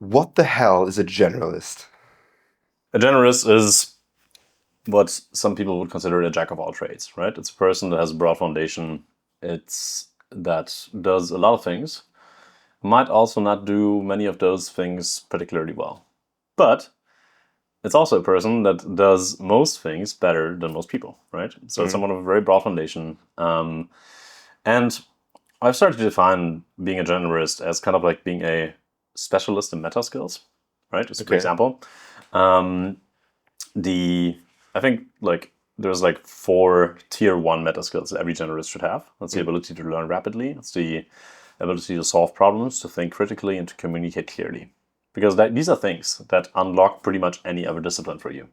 What the hell is a generalist? A generalist is what some people would consider a jack of all trades, right? It's a person that has a broad foundation. That does a lot of things. Might also not do many of those things particularly well. But it's also a person that does most things better than most people, right? So it's someone with a very broad foundation. And I've started to define being a generalist as kind of like being a specialist in meta skills, right? Just for example. I think like there's like 4 tier 1 meta skills that every generalist should have. That's the ability to learn rapidly. It's the ability to solve problems, to think critically, and to communicate clearly. Because these are things that unlock pretty much any other discipline for you.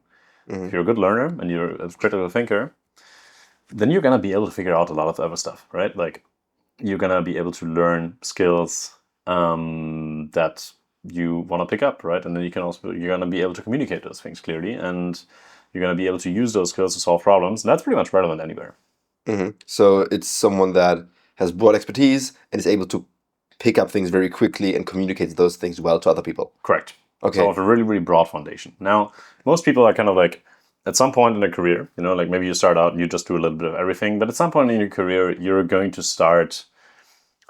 If you're a good learner and you're a critical thinker, then you're going to be able to figure out a lot of other stuff, right? Like you're going to be able to learn skills that you want to pick up, right? And then you're going to be able to communicate those things clearly, and you're going to be able to use those skills to solve problems. And that's pretty much relevant anywhere. So it's someone that has broad expertise and is able to pick up things very quickly and communicate those things well to other people. Correct. Okay. So with a really, really broad foundation. Now, most people are kind of like, at some point in their career, like maybe you start out and you just do a little bit of everything, but at some point in your career, you're going to start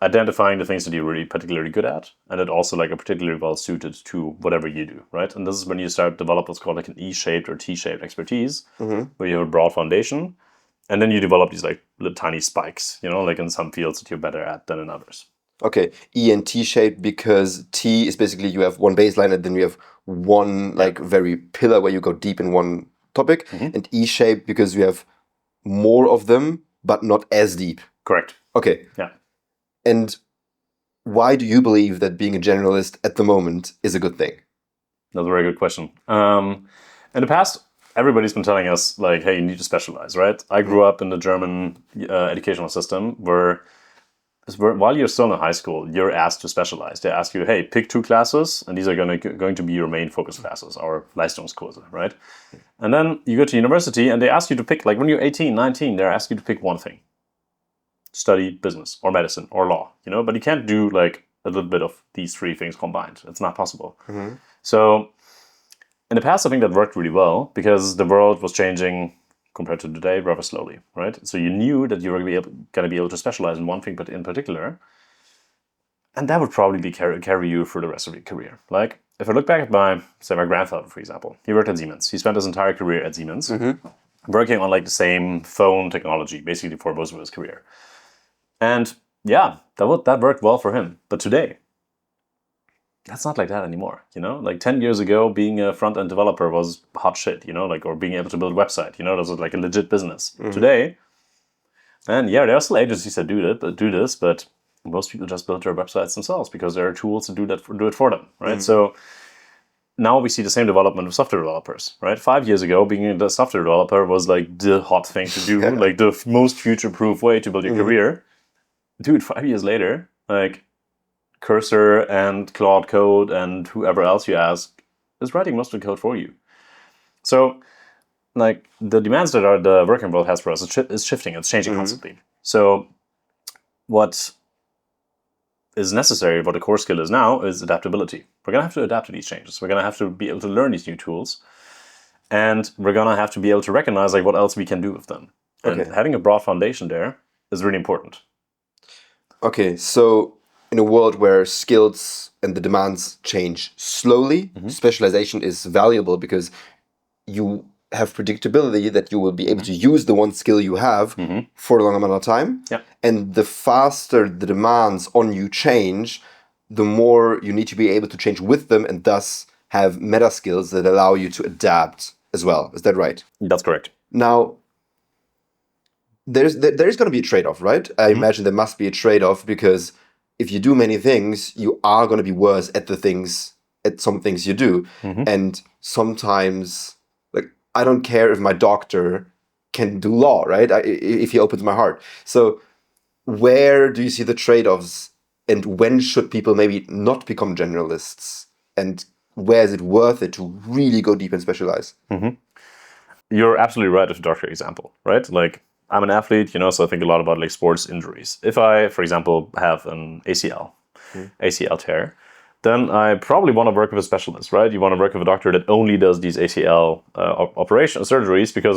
identifying the things that you're really particularly good at, and that also like are particularly well suited to whatever you do, right? And this is when you start to develop what's called like an E-shaped or T-shaped expertise, where you have a broad foundation, and then you develop these like little tiny spikes, like in some fields that you're better at than in others. Okay, E and T-shaped because T is basically you have one baseline and then you have one like very pillar where you go deep in one topic, and E-shaped because you have more of them but not as deep. Correct. Okay. Yeah. And why do you believe that being a generalist at the moment is a good thing? That's a very good question. In the past, everybody's been telling us like, hey, you need to specialize, right? I grew up in the German educational system where while you're still in high school, you're asked to specialize. They ask you, hey, pick 2 classes, and these are going to be your main focus classes, or Leistungskurse, right? And then you go to university, and they ask you to pick, like when you're 18, 19, they ask you to pick one thing. Study business, or medicine, or law, but you can't do like a little bit of these 3 things combined. It's not possible. So in the past, I think that worked really well, because the world was changing compared to today rather slowly, right? So you knew that you were going to be able to specialize in one thing, but in particular, and that would probably carry you through the rest of your career. Like if I look back at my grandfather, for example, he worked at Siemens. He spent his entire career at Siemens, working on like the same phone technology, basically for most of his career. And yeah, that worked well for him. But today, that's not like that anymore, Like 10 years ago, being a front-end developer was hot shit, or being able to build a website, that was like a legit business. Today, and yeah, there are still agencies that do this, but most people just build their websites themselves because there are tools to do it for them, right? So now we see the same development of software developers, right? 5 years ago, being a software developer was like the hot thing to do, like the most future-proof way to build your career. Dude, 5 years later, like Cursor and Claude Code and whoever else you ask is writing most of the code for you. So, like the demands that the working world has for us is shifting. It's changing constantly. So, what is necessary, what a core skill is now, is adaptability. We're gonna have to adapt to these changes. We're gonna have to be able to learn these new tools, and we're gonna have to be able to recognize like what else we can do with them. And having a broad foundation there is really important. Okay, so in a world where skills and the demands change slowly, specialization is valuable because you have predictability that you will be able to use the one skill you have for a long amount of time. Yeah. And the faster the demands on you change, the more you need to be able to change with them and thus have meta skills that allow you to adapt as well. Is that right? That's correct. Now, there's going to be a trade-off, right? I imagine there must be a trade-off because if you do many things, you are going to be worse at some things you do. And sometimes, like, I don't care if my doctor can do law, right? If he opens my heart. So where do you see the trade-offs, and when should people maybe not become generalists? And where is it worth it to really go deep and specialize? You're absolutely right with the doctor example, right? Like, I'm an athlete, so I think a lot about like sports injuries. If I, for example, have an ACL tear, then I probably want to work with a specialist, right? You want to work with a doctor that only does these ACL surgeries, because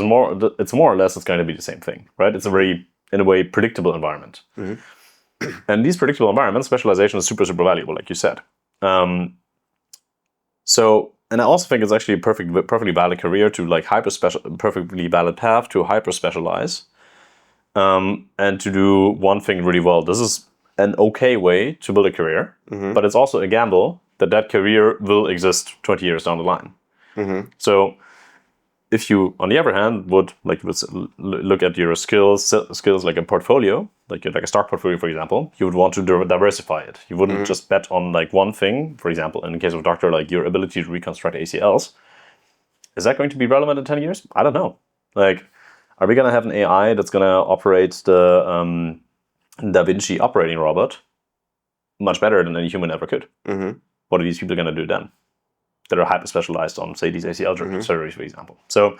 it's more or less it's going to be the same thing, right? It's a very, in a way, predictable environment. And these predictable environments, specialization is super, super valuable, like you said. And I also think it's actually a perfectly valid career to like perfectly valid path to hyper specialize, and to do one thing really well. This is an okay way to build a career, but it's also a gamble that career will exist 20 years down the line. So if you, on the other hand, would look at your skills like a portfolio, like a stock portfolio, for example, you would want to diversify it. You wouldn't just bet on like one thing. For example, in the case of a doctor, like your ability to reconstruct ACLs. Is that going to be relevant in 10 years? I don't know. Like, are we going to have an AI that's going to operate the Da Vinci operating robot much better than any human ever could? What are these people going to do then? That are hyper specialized on, say, these ACL surgeries, for example. So,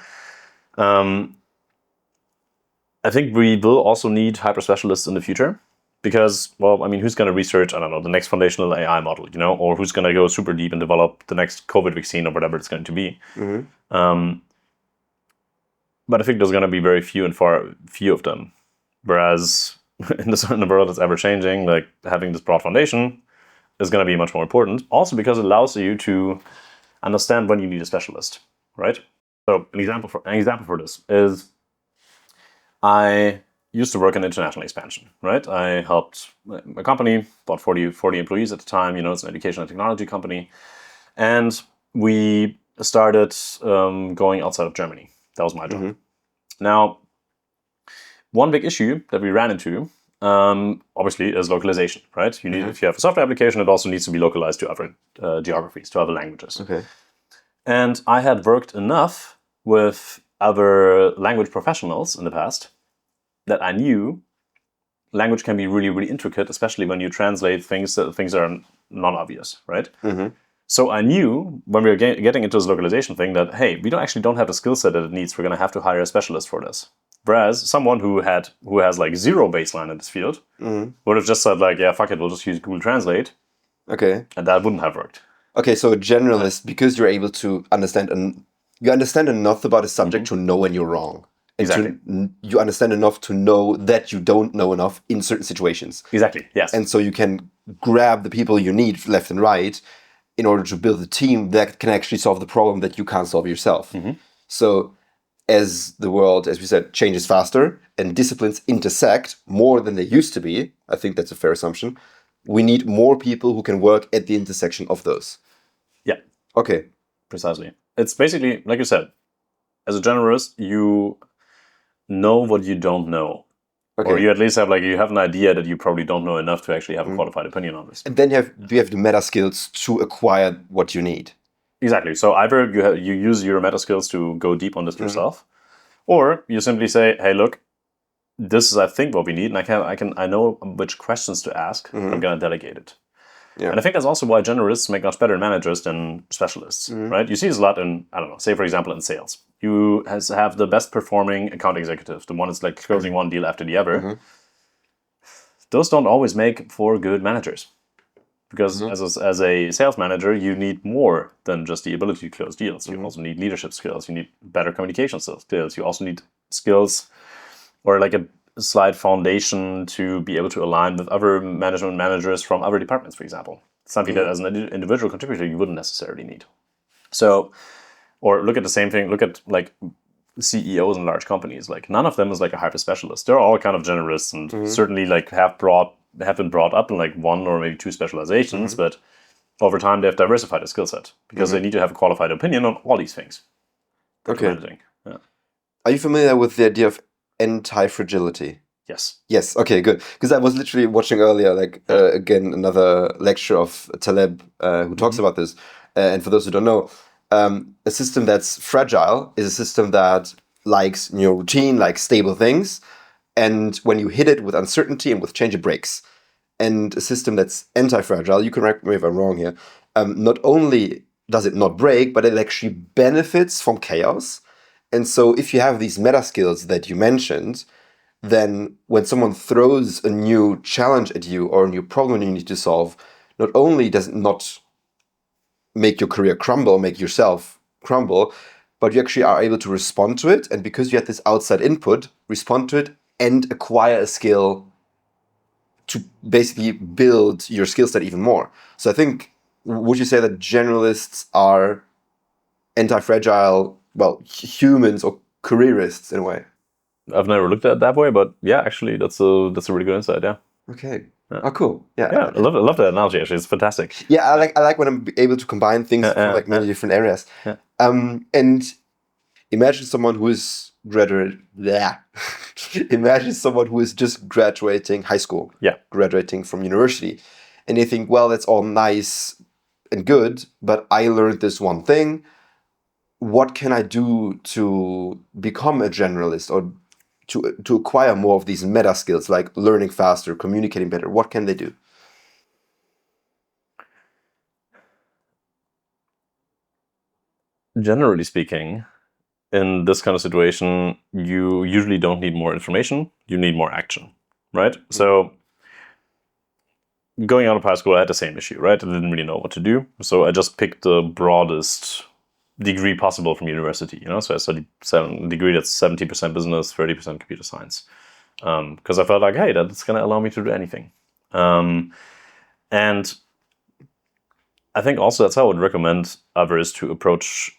I think we will also need hyper specialists in the future, because, well, I mean, who's going to research, I don't know, the next foundational AI model, or who's going to go super deep and develop the next COVID vaccine or whatever it's going to be. But I think there's going to be very few of them. Whereas in the world that's ever changing, like having this broad foundation is going to be much more important. Also because it allows you to understand when you need a specialist, right? So an example for this is, I used to work in international expansion, right? I helped a company, about 40 employees at the time. It's an education and technology company. And we started going outside of Germany. That was my job. Now, one big issue that we ran into, obviously, is localization, right? If you have a software application, it also needs to be localized to other geographies, to other languages. Okay. And I had worked enough with other language professionals in the past that I knew language can be really, really intricate, especially when you translate things that are non-obvious, right? So I knew when we were getting into this localization thing that, hey, we don't have the skill set that it needs. We're going to have to hire a specialist for this. Whereas someone who has like zero baseline in this field would have just said like, yeah, fuck it, we'll just use Google Translate. Okay. And that wouldn't have worked. Okay, so a generalist, because you're able to understand enough about a subject to know when you're wrong. Exactly. You understand enough to know that you don't know enough in certain situations. Exactly, yes. And so you can grab the people you need left and right in order to build a team that can actually solve the problem that you can't solve yourself. So as the world, as we said, changes faster and disciplines intersect more than they used to be, I think that's a fair assumption, we need more people who can work at the intersection of those. Yeah. Okay. Precisely. It's basically, like you said, as a generalist, you know what you don't know. Okay. Or you at least have an idea that you probably don't know enough to actually have a qualified opinion on this. And then you have the meta skills to acquire what you need. Exactly. So either you use your meta skills to go deep on this yourself, or you simply say, hey, look, this is, I think, what we need, and I know which questions to ask. I'm going to delegate it. Yeah. And I think that's also why generalists make much better managers than specialists, right? You see this a lot in, I don't know, say for example in sales. You have the best performing account executive, the one that's like closing one deal after the other. Those don't always make for good managers. Because as a sales manager, you need more than just the ability to close deals. You also need leadership skills. You need better communication skills. You also need skills or like a slight foundation to be able to align with other managers from other departments, for example. Something that as an individual contributor you wouldn't necessarily need. So, or look at the same thing, look at like CEOs in large companies. Like none of them is like a hyper specialist. They're all kind of generalists and certainly like have been brought up in like one or maybe two specializations, but over time they've diversified a skill set because they need to have a qualified opinion on all these things. Okay. Yeah. Are you familiar with the idea of anti-fragility? Yes. Okay, good. Because I was literally watching earlier, again, another lecture of Taleb who talks about this. And for those who don't know, a system that's fragile is a system that likes routine, likes stable things. And when you hit it with uncertainty and with change, it breaks. And a system that's anti-fragile, you can correct me if I'm wrong here, not only does it not break, but it actually benefits from chaos. And so if you have these meta skills that you mentioned, then when someone throws a new challenge at you or a new problem you need to solve, not only does it not make your career crumble, make yourself crumble, but you actually are able to respond to it. And because you had this outside input, respond to it and acquire a skill to basically build your skill set even more. So I think, would you say that generalists are anti-fragile, well, humans or careerists in a way? I've never looked at it that way, but yeah, actually, that's a really good insight. Yeah. Okay. Yeah. Oh, cool. Yeah. Yeah, I love that analogy. Actually, it's fantastic. Yeah, I like when I'm able to combine things from like many different areas. Yeah. And imagine someone who is imagine someone who is just graduating high school. Yeah. Graduating from university, and they think, well, that's all nice and good, but I learned this one thing. What can I do to become a generalist or to acquire more of these meta skills, like learning faster, communicating better? What can they do? Generally speaking, in this kind of situation, you usually don't need more information. You need more action, right? Mm-hmm. So going out of high school, I had the same issue, right? I didn't really know what to do. So I just picked the broadest degree possible from university, So I studied a degree that's 70% business, 30% computer science. Because I felt like, hey, that's going to allow me to do anything. And I think also that's how I would recommend others to approach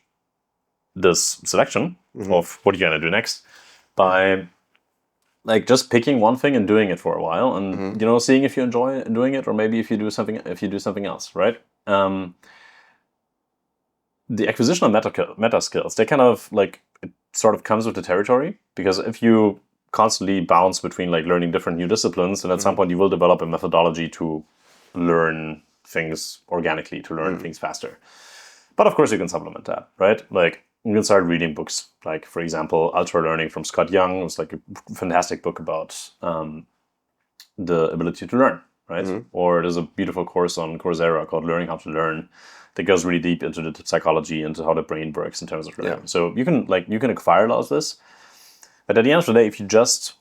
this selection of what you're going to do next by like just picking one thing and doing it for a while and seeing if you enjoy doing it or maybe if you do something else, right? The acquisition of meta skills, they kind of like, it sort of comes with the territory, because if you constantly bounce between like learning different new disciplines, then at some point you will develop a methodology to learn things organically, to learn things faster. But of course you can supplement that, right? Like you can start reading books, like for example, Ultra Learning from Scott Young. It was like a fantastic book about the ability to learn, right? Or there's a beautiful course on Coursera called Learning How to Learn that goes really deep into the psychology, into how the brain works in terms of learning. Yeah. So you can acquire a lot of this. But at the end of the day, if you just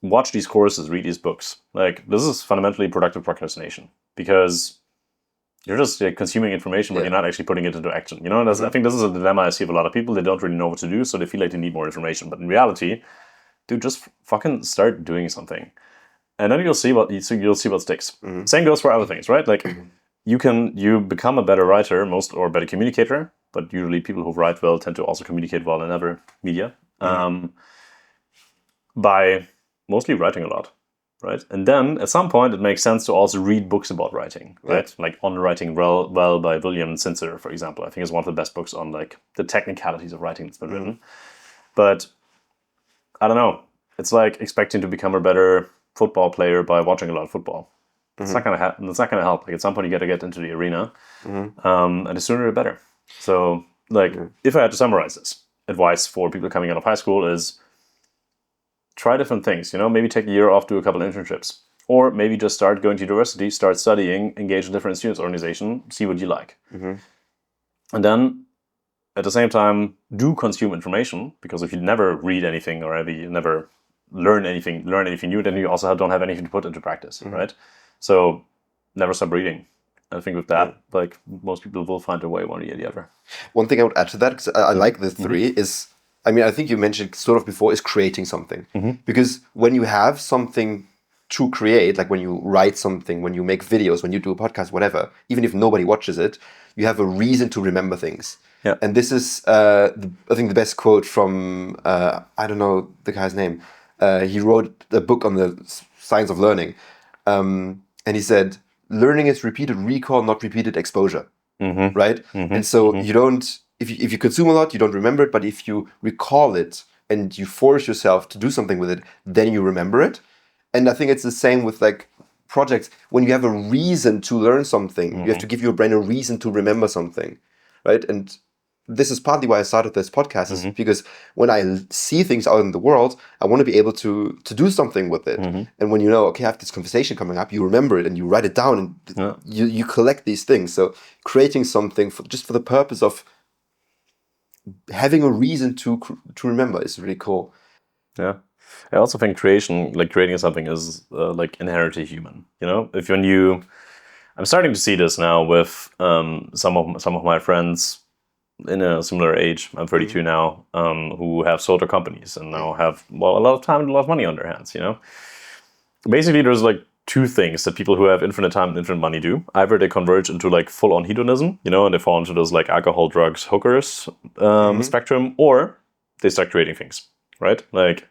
watch these courses, read these books, like this is fundamentally productive procrastination, because you're just consuming information, but you're not actually putting it into action. I think this is a dilemma I see of a lot of people. They don't really know what to do, so they feel like they need more information. But in reality, dude, just fucking start doing something, and then you'll see what sticks. Same goes for other things, right? Like you become a better writer, or better communicator. But usually, people who write well tend to also communicate well in other media by mostly writing a lot. Right, and then at some point it makes sense to also read books about writing, right? Like On Writing Well by William Sincer, for example. I think is one of the best books on like the technicalities of writing that's been written. But I don't know. It's like expecting to become a better football player by watching a lot of football. It's not gonna happen. It's not gonna help. Like at some point you got to get into the arena, and the sooner the better. So like if I had to summarize this, advice for people coming out of high school is, try different things, maybe take a year off, do a couple of internships, or maybe just start going to university, start studying, engage in different students organization, see what you like. And then at the same time, do consume information, because if you never read anything or if you never learn anything new, then you also don't have anything to put into practice, right? So never stop reading. I think with that, like most people will find a way one way or the other. One thing I would add to that, because I like the three, is, I think you mentioned sort of before, is creating something. Because when you have something to create, like when you write something, when you make videos, when you do a podcast, whatever, even if nobody watches it, you have a reason to remember things. Yeah. And this is, I think, the best quote from, I don't know the guy's name. He wrote a book on the science of learning. And he said, learning is repeated recall, not repeated exposure. Right? And so you don't... If you consume a lot, you don't remember it. But if you recall it and you force yourself to do something with it, then you remember it. And I think it's the same with like projects. When you have a reason to learn something, you have to give your brain a reason to remember something, right? And this is partly why I started this podcast, is because when I see things out in the world, I want to be able to do something with it. And when okay, I have this conversation coming up, you remember it and you write it down and you collect these things. So creating something just for the purpose of having a reason to remember is really cool. Yeah, I also think creating something is like inherently human. If when you I'm starting to see this now with some of my friends in a similar age. I'm 32 now, who have sold their companies and now have a lot of time and a lot of money on their hands. Basically, there's like two things that people who have infinite time and infinite money do. Either they converge into like full-on hedonism, and they fall into those like alcohol, drugs, hookers spectrum, or they start creating things, right? Like,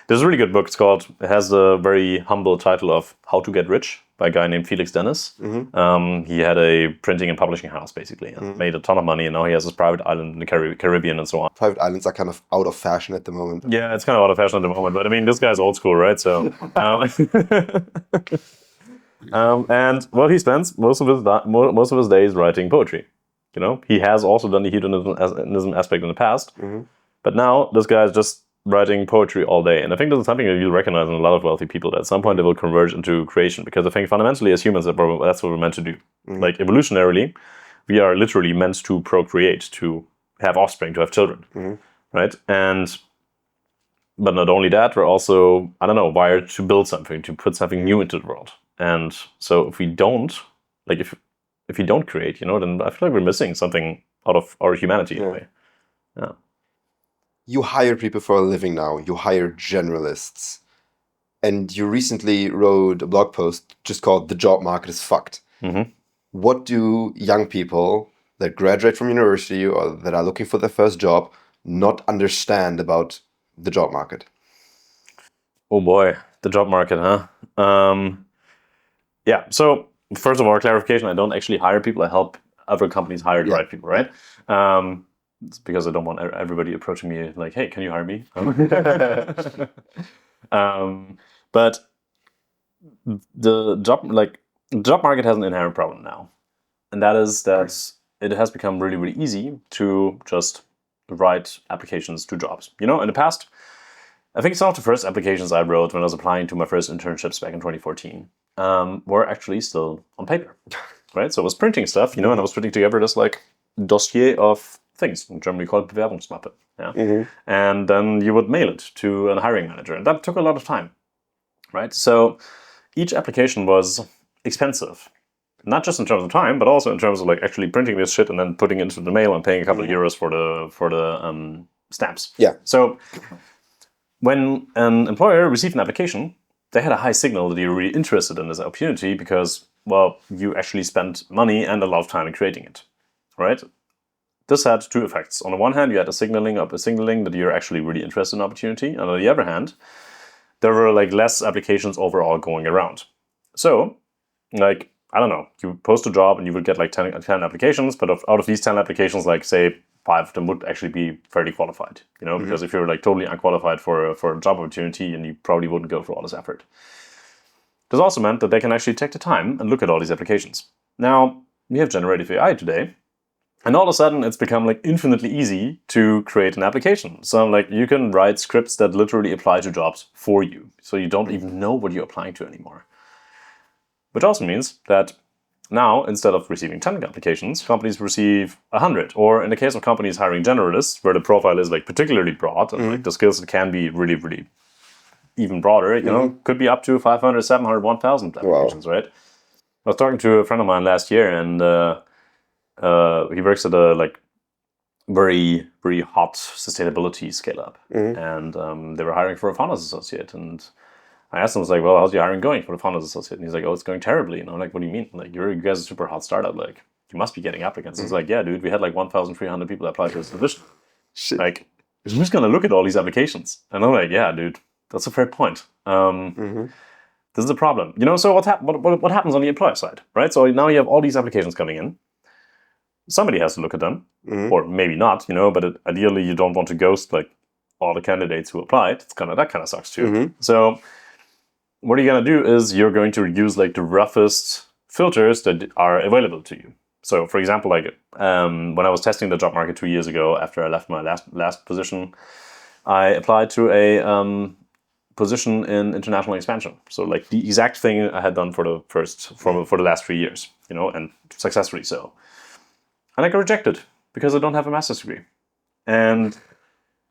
there's a really good book. It has the very humble title of How to Get Rich by a guy named Felix Dennis. He had a printing and publishing house, basically, and made a ton of money, and now he has this private island in the Caribbean and so on. Private islands are kind of out of fashion at the moment. Yeah, it's kind of out of fashion at the moment, but I mean, this guy's old school, right? So, and well, he spends most of his days writing poetry. He has also done the hedonism aspect in the past, but now this guy is just writing poetry all day. And I think this is something that you'll recognize in a lot of wealthy people, that at some point they will converge into creation, because I think fundamentally as humans, that's what we're meant to do. Like, evolutionarily, we are literally meant to procreate, to have offspring, to have children, right? But not only that, we're also, wired to build something, to put something new into the world. And so if we don't, if we don't create, then I feel like we're missing something out of our humanity in a way. Yeah. You hire people for a living now. You hire generalists. And you recently wrote a blog post just called "The Job Market is Fucked." What do young people that graduate from university or that are looking for their first job not understand about the job market? Oh boy, the job market, huh? Yeah, so first of all, clarification, I don't actually hire people. I help other companies hire the right people, right? It's because I don't want everybody approaching me like, hey, can you hire me? But the job market has an inherent problem now. And that is that it has become really, really easy to just write applications to jobs. In the past, I think some of the first applications I wrote when I was applying to my first internships back in 2014 were actually still on paper, right? So I was printing stuff, and I was putting together this like dossier of things. In German, we call it Bewerbungsmappe. Yeah? And then you would mail it to a hiring manager. And that took a lot of time, right? So each application was expensive. Not just in terms of time, but also in terms of like actually printing this shit and then putting it into the mail and paying a couple of euros for the stamps. Yeah. So when an employer received an application, they had a high signal that you're really interested in this opportunity because, well, you actually spent money and a lot of time in creating it, right? This had two effects. On the one hand, you had a signaling that you're actually really interested in an opportunity. And on the other hand, there were like less applications overall going around. So, like, I don't know, you post a job and you would get like 10 applications, but out of these 10 applications, like say 5 of them would actually be fairly qualified, because if you're like totally unqualified for a job opportunity, and you probably wouldn't go for all this effort. This also meant that they can actually take the time and look at all these applications. Now, we have generative AI today, and all of a sudden it's become like infinitely easy to create an application. So like you can write scripts that literally apply to jobs for you. So you don't even know what you're applying to anymore. Which also means that now, instead of receiving 10 applications, companies receive 100. Or in the case of companies hiring generalists, where the profile is like particularly broad, and like the skills can be really, really even broader, could be up to 500, 700, 1,000 applications, right? I was talking to a friend of mine last year, and he works at a like very, very hot sustainability scale-up. And they were hiring for a founders associate, and I asked him, I was like, well, how's your hiring going for the founders associate? And he's like, oh, it's going terribly. And I'm like, what do you mean? Like, you guys are a super hot startup. Like, you must be getting applicants. He's like, yeah, dude, we had like 1,300 people apply to this position. Shit. Like, who's going to look at all these applications? And I'm like, yeah, dude, that's a fair point. This is a problem. So what happens on the employer side, right? So now you have all these applications coming in. Somebody has to look at them, or maybe not, but ideally you don't want to ghost like all the candidates who applied. That kind of sucks too. So what you're going to do is you're going to use like the roughest filters that are available to you. So for example, like when I was testing the job market 2 years ago after I left my last position, I applied to a position in international expansion. So like the exact thing I had done for the last 3 years, and successfully so. And I got rejected because I don't have a master's degree. And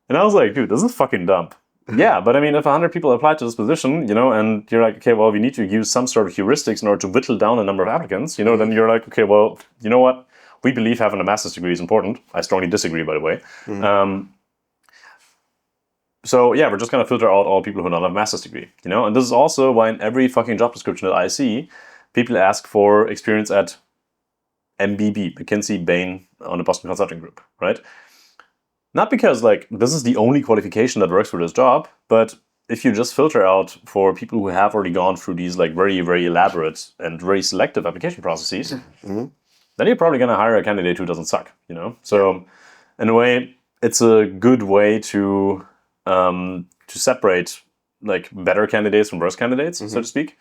I was like, dude, this is fucking dumb. Yeah, but I mean, if 100 people apply to this position, and you're like, okay, well, we need to use some sort of heuristics in order to whittle down the number of applicants, then you're like, okay, well, you know what? We believe having a master's degree is important. I strongly disagree, by the way. So yeah, we're just going to filter out all people who don't have a master's degree, And this is also why in every fucking job description that I see, people ask for experience at MBB, McKinsey, Bain, on the Boston Consulting Group, right? Not because this is the only qualification that works for this job, but if you just filter out for people who have already gone through these very, very elaborate and very selective application processes, then you're probably going to hire a candidate who doesn't suck, So in a way, it's a good way to separate better candidates from worse candidates, so to speak.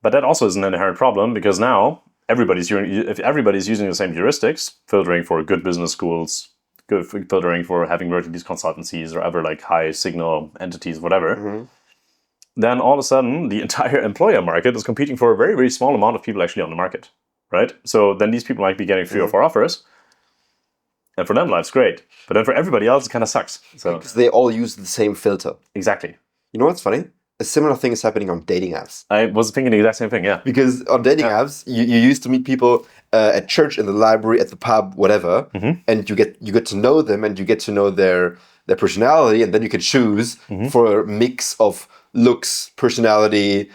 But that also is an inherent problem because now if everybody's using the same heuristics, filtering for good business schools, filtering for having worked at these consultancies or other high signal entities, whatever, then all of a sudden the entire employer market is competing for a very, very small amount of people actually on the market, right? So then these people might be getting 3 or 4 offers, and for them life's great, but then for everybody else it kind of sucks. So because they all use the same filter. Exactly. You know what's funny? A similar thing is happening on dating apps. I was thinking the exact same thing, yeah. Because on dating apps, you used to meet people at church, in the library, at the pub, whatever, and you get to know them, and you get to know their personality, and then you can choose for a mix of looks, personality,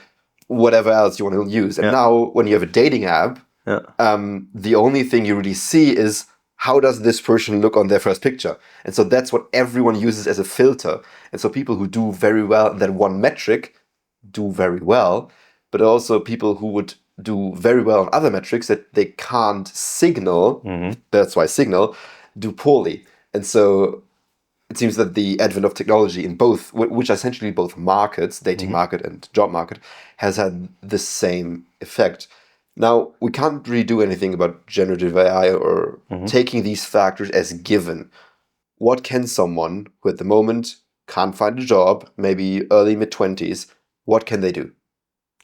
whatever else you want to use. And now, when you have a dating app, the only thing you really see is how does this person look on their first picture? And so that's what everyone uses as a filter. And so people who do very well in that one metric do very well, but also people who would do very well on other metrics that they can't signal, that's why signal, do poorly. And so it seems that the advent of technology in both, which are essentially both markets, dating market and job market, has had the same effect. Now, we can't really do anything about generative AI or taking these factors as given. What can someone who at the moment can't find a job, maybe early mid-20s, what can they do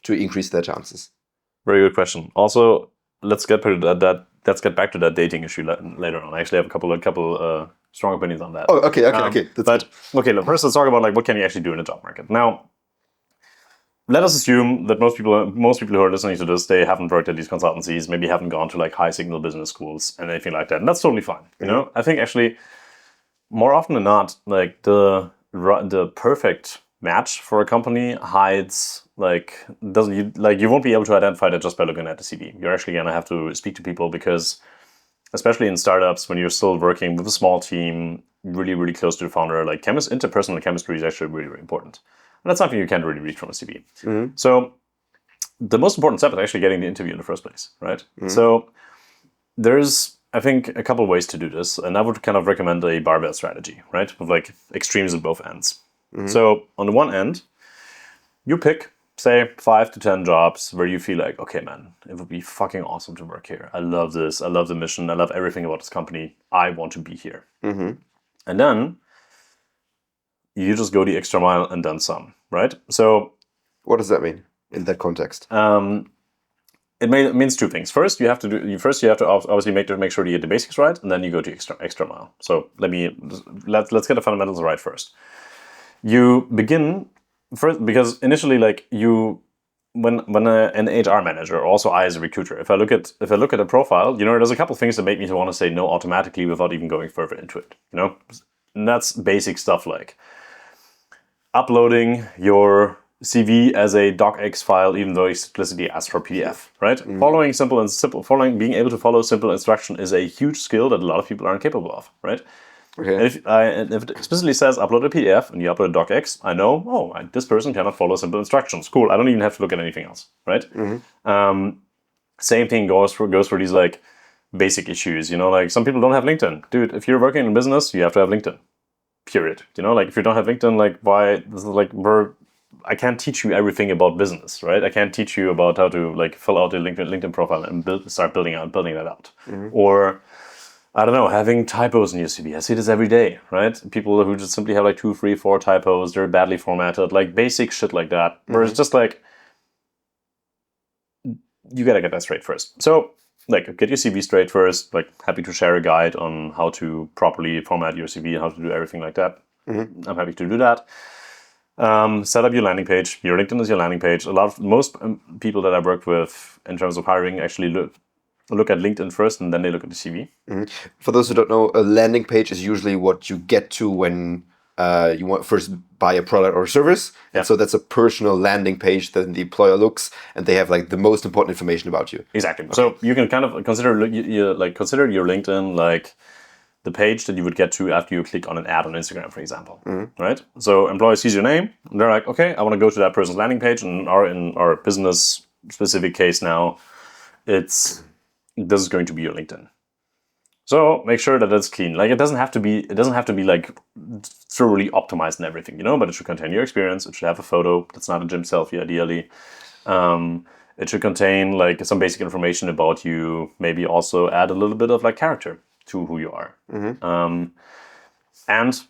to increase their chances? Very good question. Also, let's get back to that dating issue later on. I actually have a couple strong opinions on that. Oh, okay. Look, first let's talk about what can you actually do in the job market. Now, let us assume that most people who are listening to this, they haven't worked at these consultancies, maybe haven't gone to high signal business schools and anything like that. And that's totally fine. I think actually more often than not, the perfect match for a company hides you won't be able to identify that just by looking at the CV. You're actually gonna have to speak to people because, especially in startups, when you're still working with a small team, really, really close to the founder, interpersonal chemistry is actually really, really important. And that's something you can't really read from a CV. So the most important step is actually getting the interview in the first place, right? So there's, I think, a couple of ways to do this. And I would kind of recommend a barbell strategy, right? With extremes at both ends. So on the one end, you pick, say, 5 to 10 jobs where you feel like, okay, man, it would be fucking awesome to work here. I love this. I love the mission. I love everything about this company. I want to be here. And then you just go the extra mile and then some, right? So what does that mean in that context? It means 2 things. First, you have to obviously make sure you get the basics right, and then you go to extra mile. So let's get the fundamentals right first. You begin first because initially, when an HR manager, or also I as a recruiter, if I look at a profile, there's a couple things that make me want to say no automatically without even going further into it. And that's basic stuff like uploading your CV as a docx file, even though it explicitly asks for PDF, right? Being able to follow simple instruction is a huge skill that a lot of people aren't capable of, right? Okay. And if it explicitly says upload a PDF and you upload a docx, I know, this person cannot follow simple instructions. Cool, I don't even have to look at anything else, right? Same thing goes for these basic issues, some people don't have LinkedIn. Dude, if you're working in business, you have to have LinkedIn. Period. If you don't have LinkedIn, why? This is I can't teach you everything about business, right? I can't teach you about how to fill out a LinkedIn profile and start building that out. Or I don't know, having typos in your CV. I see this every day, right? People who just simply have 2, 3, 4 typos. They're badly formatted, basic shit like that. Where it's just you gotta get that straight first. So get your CV straight first. Happy to share a guide on how to properly format your CV and how to do everything like that. I'm happy to do that. Set up your landing page. Your LinkedIn is your landing page. Most people that I work with in terms of hiring actually look at LinkedIn first, and then they look at the CV. For those who don't know, a landing page is usually what you get to when you want first buy a product or a service. And so that's a personal landing page that the employer looks, and they have like the most important information about you. Exactly. Okay. So you can kind of consider your LinkedIn like the page that you would get to after you click on an ad on Instagram, for example, right? So employer sees your name, and they're like, okay, I want to go to that person's landing page. And in our business specific case now, this is going to be your LinkedIn. So make sure that it's clean. Like it doesn't have to be like thoroughly optimized and everything, but it should contain your experience. It should have a photo that's not a gym selfie, ideally. It should contain like some basic information about you. Maybe also add a little bit of like character to who you are. And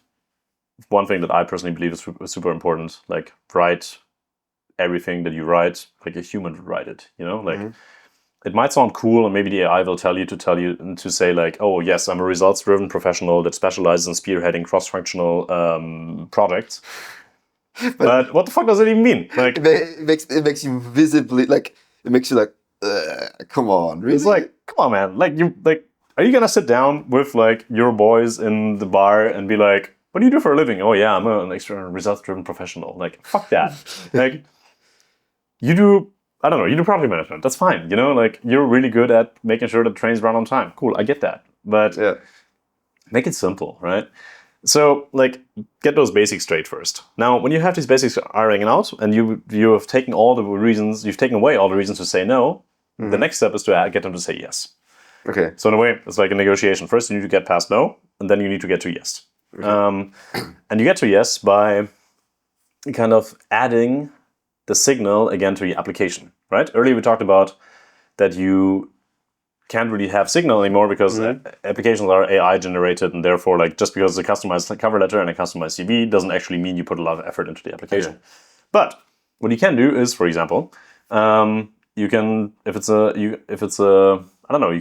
one thing that I personally believe is super important, like write everything that you write like a human would write it. It might sound cool, and maybe the AI will tell you to say like, oh yes, I'm a results-driven professional that specializes in spearheading cross-functional projects. But what the fuck does it even mean? Like, it makes you visibly like, it makes you like, come on, really? It's like, come on, man. Like, are you gonna sit down with like your boys in the bar and be like, what do you do for a living? Oh yeah, I'm an extra results-driven professional. Like, fuck that. Like, you do property management. That's fine. Like you're really good at making sure that trains run on time. Cool, I get that. But make it simple, right? So like get those basics straight first. Now, when you have these basics ironing out and you have taken you've taken away all the reasons to say no, the next step is to get them to say yes. Okay. So in a way, it's like a negotiation. First, you need to get past no, and then you need to get to yes. Okay. And you get to yes by kind of adding the signal again to your application, right? Earlier we talked about that you can't really have signal anymore because applications are AI generated, and therefore like just because it's a customized cover letter and a customized CV doesn't actually mean you put a lot of effort into the application. But what you can do is, for example, you can you can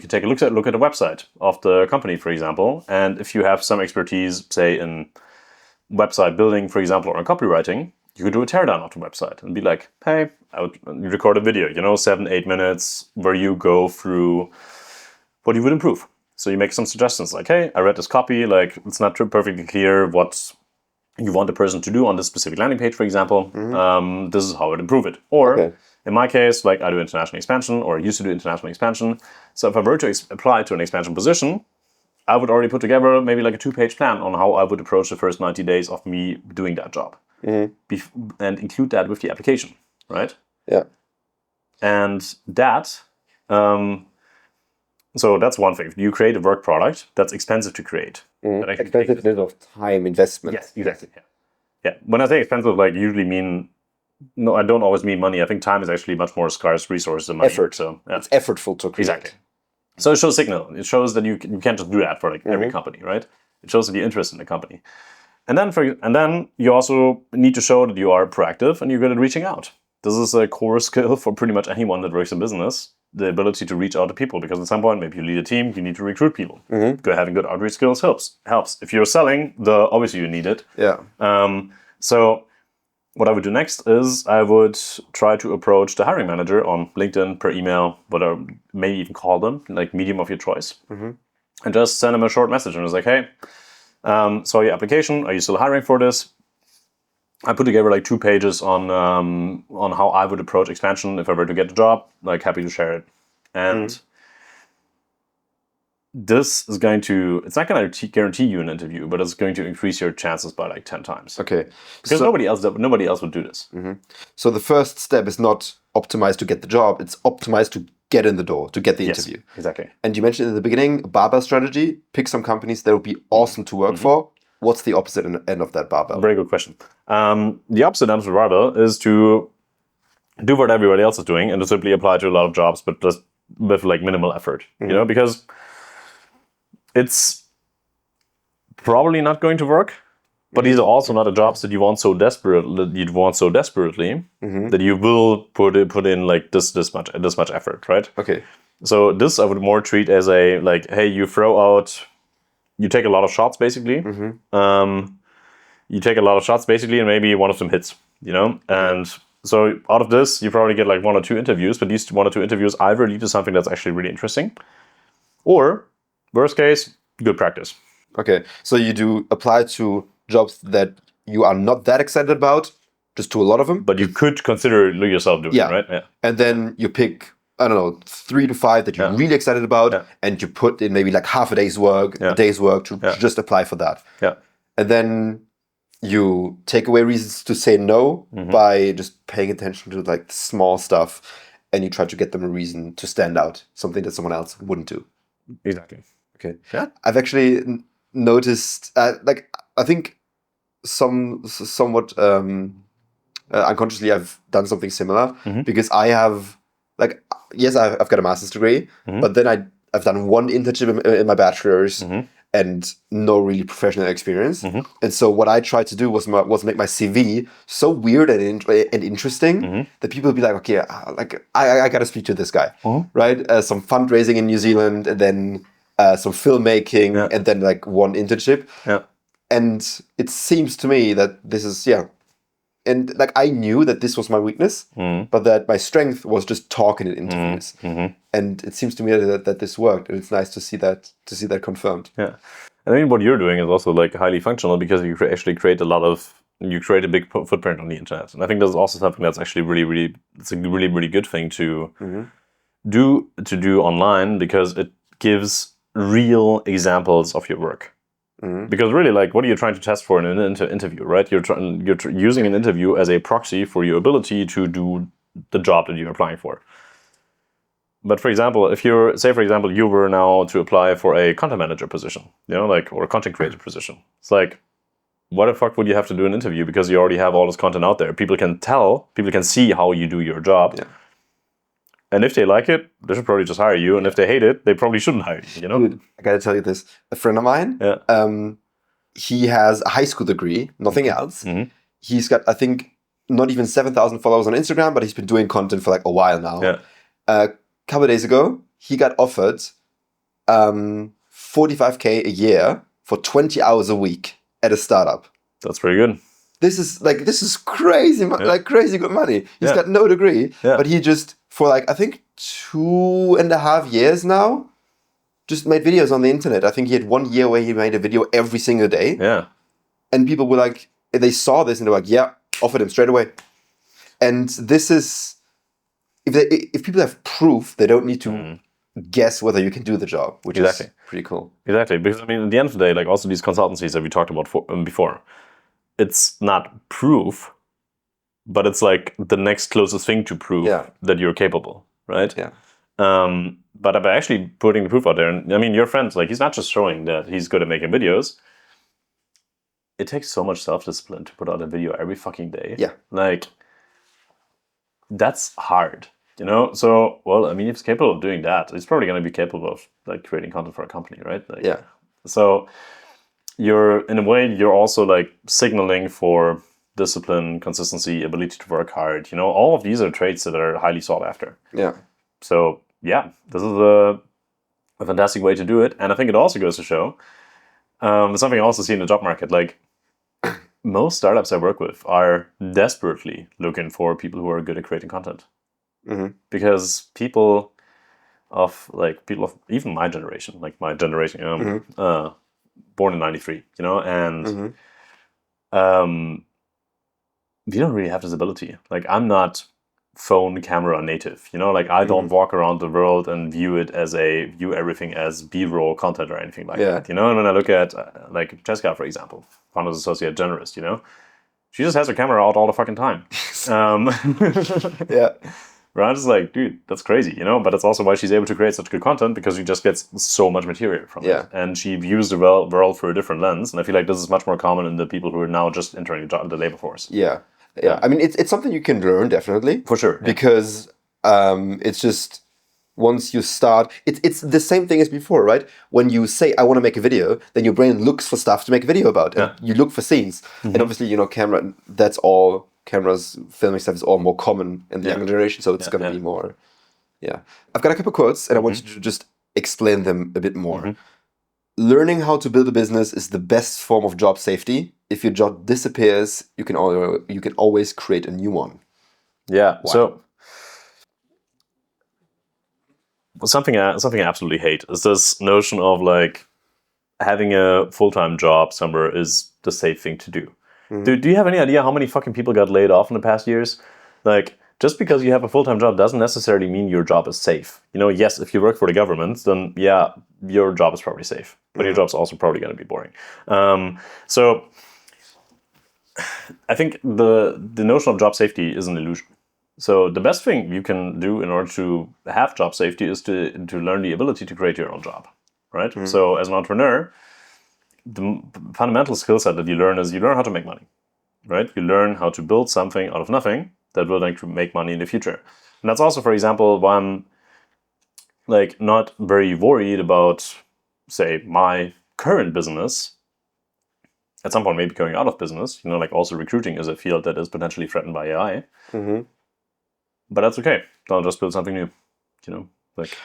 take a look at the website of the company, for example, and if you have some expertise, say in website building, for example, or in copywriting, you could do a teardown of the website and be like, hey, you record a video, 7-8 minutes, where you go through what you would improve. So you make some suggestions like, hey, I read this copy, like it's not perfectly clear what you want the person to do on this specific landing page, for example. This is how I would improve it. Or in my case, like I do international expansion, or used to do international expansion. So if I were to apply to an expansion position, I would already put together maybe like a 2-page plan on how I would approach the first 90 days of me doing that job. And include that with the application, right? Yeah. And that, so that's one thing. You create a work product that's expensive to create. Expensive in terms of time investment. Yes, exactly. Yeah. When I say expensive, like usually no, I don't always mean money. I think time is actually much more scarce resource than money. Effort. So it's effortful to create. Exactly. So it shows signal. It shows that you can't just do that for like every company, right? It shows that you're interested in the company. And then you also need to show that you are proactive and you're good at reaching out. This is a core skill for pretty much anyone that works in business, the ability to reach out to people, because at some point, maybe you lead a team, you need to recruit people. Having good outreach skills helps. If you're selling, obviously you need it. Yeah. So what I would do next is I would try to approach the hiring manager on LinkedIn, per email, whatever, maybe even call them, like medium of your choice, and just send them a short message and it's like, hey, saw your application. Are you still hiring for this? I put together like 2 pages on how I would approach expansion if I were to get the job. Like, happy to share it. And this is it's not going to guarantee you an interview, but it's going to increase your chances by like 10 times. Okay. Because nobody else would do this. So the first step is not optimized to get the job. It's optimized to get in the door, to get the interview. Exactly. And you mentioned in the beginning, barbell strategy. Pick some companies that would be awesome to work for. What's the opposite end of that barbell? Very good question. The opposite end of the barbell is to do what everybody else is doing and to simply apply to a lot of jobs, but just with like minimal effort. Because it's probably not going to work. But these are also not the jobs that you want so desperately that you will put in like this much effort, right? Okay. So this I would more treat as a like, hey, you take a lot of shots basically. you take a lot of shots basically, and maybe one of them hits, And so out of this, you probably get like 1 or 2 interviews, but these 1 or 2 interviews either lead to something that's actually really interesting, or worst case, good practice. Okay, so you do apply to jobs that you are not that excited about, just to a lot of them. But you could consider yourself doing it, right? Yeah. And then you pick, I don't know, 3 to 5 that you're really excited about, and you put in maybe like half a day's work, a day's work to just apply for that. Yeah. And then you take away reasons to say no by just paying attention to like small stuff, and you try to get them a reason to stand out, something that someone else wouldn't do. Exactly. Okay. Yeah. I've actually noticed, I think somewhat unconsciously I've done something similar because I have, I've got a master's degree, but then I've done 1 internship in my bachelor's and no really professional experience. And so what I tried to do was make my CV so weird and interesting that people would be like, okay, I got to speak to this guy, right? Some fundraising in New Zealand, and then some filmmaking, and then like 1 internship. Yeah. And it seems to me that this is, and like I knew that this was my weakness, but that my strength was just talking in interviews. And it seems to me that this worked, and it's nice to see that confirmed. Yeah, I mean, what you're doing is also like highly functional because you actually create a big footprint on the internet, and I think that's also something that's actually it's a really good thing to do online, because it gives real examples of your work. Because really, like, what are you trying to test for in an interview, right? You're using an interview as a proxy for your ability to do the job that you're applying for. But for example, if you were now to apply for a content manager position, or a content creator position, it's like, what the fuck would you have to do an interview? Because you already have all this content out there. People can see how you do your job. Yeah. And if they like it, they should probably just hire you. And if they hate it, they probably shouldn't hire you, Dude, I gotta tell you this. A friend of mine, he has a high school degree, nothing else. He's got, I think, not even 7,000 followers on Instagram, but he's been doing content for like a while now. Yeah. A couple of days ago, he got offered $45K a year for 20 hours a week at a startup. That's pretty good. This is crazy, like crazy good money. He's got no degree, but he just, for like, I think 2.5 years now, just made videos on the internet. I think he had 1 year where he made a video every single day. Yeah. And people were like, they saw this and they were like, offered him straight away. And this is, if people have proof, they don't need to guess whether you can do the job, which is pretty cool. Exactly. Because I mean, at the end of the day, like also these consultancies that we talked about before, it's not proof, but it's like the next closest thing to proof that you're capable, right? Yeah. But by actually putting the proof out there, and I mean, your friend, like, he's not just showing that he's good at making videos. It takes so much self-discipline to put out a video every fucking day. Yeah. Like, that's hard, So, well, I mean, if he's capable of doing that, he's probably going to be capable of like creating content for a company, right? Like, yeah. So in a way, you're also like signaling for discipline, consistency, ability to work hard. All of these are traits that are highly sought after. Yeah. So yeah, this is a fantastic way to do it. And I think it also goes to show something I also see in the job market. Like, most startups I work with are desperately looking for people who are good at creating content. Because people of even my generation, born in 93, and we don't really have this ability. Like, I'm not phone camera native, I don't walk around the world and view everything as B-roll content or anything like that, And when I look at like Jessica, for example, founders associate Generalist, she just has her camera out all the fucking time. Yeah. Right? It's like, dude, that's crazy, But it's also why she's able to create such good content, because she just gets so much material from it. And she views the world through a different lens. And I feel like this is much more common in the people who are now just entering the labor force. Yeah. I mean, it's something you can learn, definitely. For sure. Because it's just, once you start, it's the same thing as before, right? When you say, I want to make a video, then your brain looks for stuff to make a video about. And you look for scenes. And obviously, cameras, filming stuff is all more common in the younger generation. So it's going to be more, I've got a couple quotes, and I want you to just explain them a bit more. learning how to build a business is the best form of job safety. If your job disappears, you can always create a new one. Yeah. Why? So something I absolutely hate is this notion of like having a full-time job somewhere is the safe thing to do. Do you have any idea how many fucking people got laid off in the past years? Like, just because you have a full-time job doesn't necessarily mean your job is safe. Yes, if you work for the government, then yeah, your job is probably safe, but your job's also probably going to be boring. So I think the notion of job safety is an illusion. So the best thing you can do in order to have job safety is to learn the ability to create your own job, right? So as an entrepreneur, the fundamental skill set that you learn is you learn how to make money, right? You learn how to build something out of nothing that will then make money in the future. And that's also, for example, why I'm like not very worried about, say, my current business at some point maybe going out of business. Like also recruiting is a field that is potentially threatened by AI. But that's okay. I'll just build something new. Like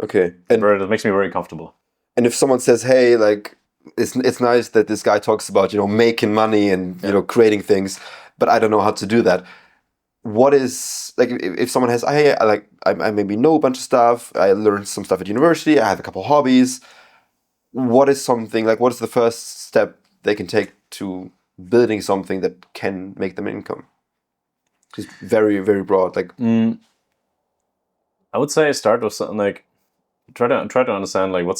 Okay, and that makes me very comfortable. And if someone says, "Hey, like it's nice that this guy talks about making money and creating things, but I don't know how to do that." What is like if someone has, "Hey, I maybe know a bunch of stuff. I learned some stuff at university. I have a couple hobbies." What is something like? What is the first step they can take to building something that can make them income? Just very, very broad. Like I would say start with something like try to understand like what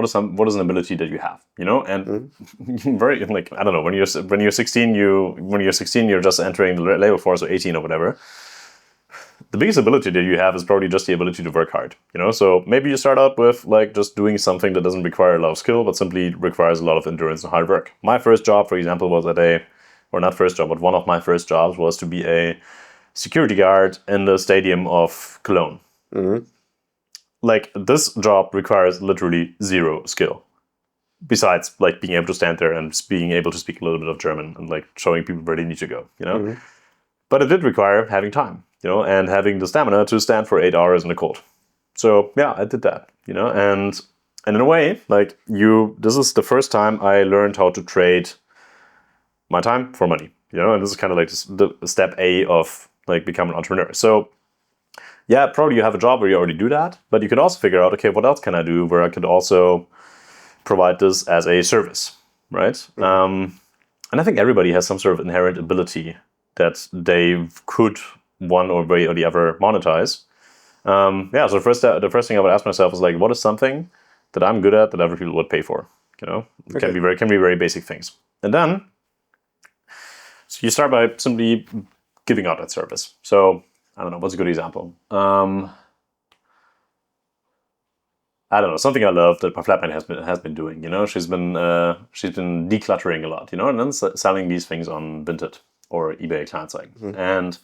is an ability that you have, and very like I don't know when you're 16 you're just entering the labor force or 18 or whatever. The biggest ability that you have is probably just the ability to work hard, So maybe you start out with like just doing something that doesn't require a lot of skill, but simply requires a lot of endurance and hard work. My first job, for example, was not first job, but one of my first jobs was to be a security guard in the stadium of Cologne. Like this job requires literally zero skill, besides like being able to stand there and being able to speak a little bit of German and like showing people where they need to go, But it did require having time, and having the stamina to stand for 8 hours in the cold. So yeah, I did that, and in a way, like this is the first time I learned how to trade my time for money, and this is kind of like the step A of like becoming an entrepreneur. So yeah, probably you have a job where you already do that, but you could also figure out, okay, what else can I do where I could also provide this as a service, right? And I think everybody has some sort of inherent ability that they could one or way or the other monetize. So the first thing I would ask myself is like, what is something that I'm good at that other people would pay for? It can be very basic things, and then so you start by simply giving out that service. So I don't know, what's a good example? I don't know, something I love that my flatmate has been doing. She's been decluttering a lot. And then selling these things on Vinted or eBay Kleinanzeigen.